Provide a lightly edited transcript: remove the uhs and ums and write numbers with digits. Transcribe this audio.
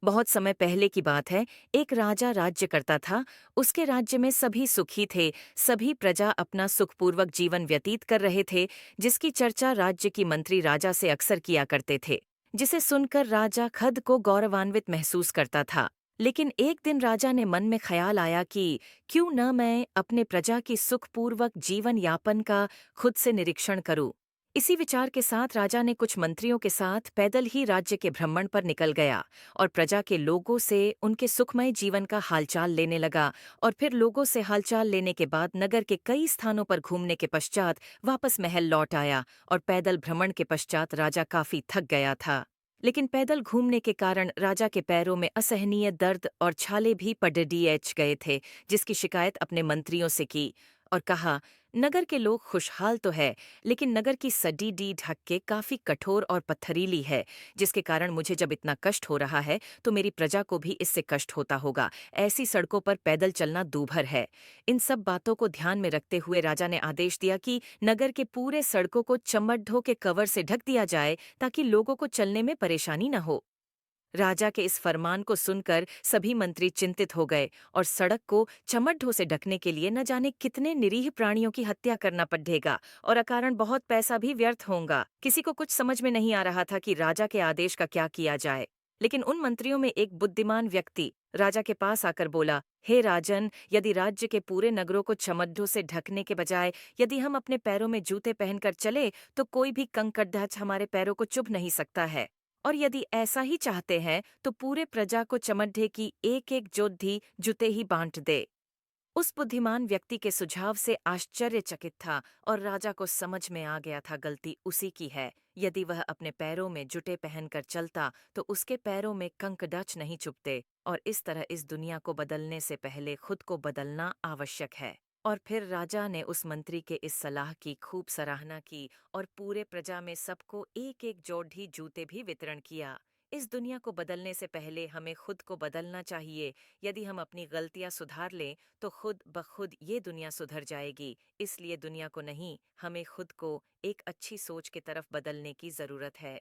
बहुत समय पहले की बात है। एक राजा राज्य करता था। उसके राज्य में सभी सुखी थे। सभी प्रजा अपना सुखपूर्वक जीवन व्यतीत कर रहे थे, जिसकी चर्चा राज्य की मंत्री राजा से अक्सर किया करते थे, जिसे सुनकर राजा खुद को गौरवान्वित महसूस करता था। लेकिन एक दिन राजा ने मन में ख्याल आया कि क्यों न मैं अपने प्रजा की सुखपूर्वक जीवन यापन का खुद से निरीक्षण करूं। इसी विचार के साथ राजा ने कुछ मंत्रियों के साथ पैदल ही राज्य के भ्रमण पर निकल गया और प्रजा के लोगों से उनके सुखमय जीवन का हालचाल लेने लगा। और फिर लोगों से हालचाल लेने के बाद नगर के कई स्थानों पर घूमने के पश्चात वापस महल लौट आया। और पैदल भ्रमण के पश्चात राजा काफी थक गया था। लेकिन पैदल घूमने के कारण राजा के पैरों में असहनीय दर्द और छाले भी पड़ेच गए थे, जिसकी शिकायत अपने मंत्रियों से की और कहा, नगर के लोग खुशहाल तो है, लेकिन नगर की सडी डी ढक्के काफी कठोर और पत्थरीली है, जिसके कारण मुझे जब इतना कष्ट हो रहा है तो मेरी प्रजा को भी इससे कष्ट होता होगा। ऐसी सड़कों पर पैदल चलना दूभर है। इन सब बातों को ध्यान में रखते हुए राजा ने आदेश दिया कि नगर के पूरे सड़कों को चमड़ों के कवर से ढक दिया जाए, ताकि लोगों को चलने में परेशानी न हो। राजा के इस फरमान को सुनकर सभी मंत्री चिंतित हो गए और सड़क को चमड्ढों से ढकने के लिए न जाने कितने निरीह प्राणियों की हत्या करना पड़ेगा और अकारण बहुत पैसा भी व्यर्थ होगा। किसी को कुछ समझ में नहीं आ रहा था कि राजा के आदेश का क्या किया जाए। लेकिन उन मंत्रियों में एक बुद्धिमान व्यक्ति राजा के पास आकर बोला, हे राजन, यदि राज्य के पूरे नगरों को चमड्ढों से ढकने के बजाय यदि हम अपने पैरों में जूते पहनकर चले, तो कोई भी कंकड़दाच हमारे पैरों को चुभ नहीं सकता है। और यदि ऐसा ही चाहते हैं तो पूरे प्रजा को चमड्ढे की एक एक जोधी जूते ही बांट दे। उस बुद्धिमान व्यक्ति के सुझाव से आश्चर्यचकित था और राजा को समझ में आ गया था गलती उसी की है। यदि वह अपने पैरों में जुटे पहनकर चलता तो उसके पैरों में कंकड़च नहीं चुभते। और इस तरह इस दुनिया को बदलने से पहले खुद को बदलना आवश्यक है। और फिर राजा ने उस मंत्री के इस सलाह की खूब सराहना की और पूरे प्रजा में सबको एक एक जोड़ी जूते भी वितरण किया। इस दुनिया को बदलने से पहले हमें खुद को बदलना चाहिए। यदि हम अपनी गलतियां सुधार लें तो खुद ब खुद ये दुनिया सुधर जाएगी। इसलिए दुनिया को नहीं, हमें खुद को एक अच्छी सोच की तरफ बदलने की जरूरत है।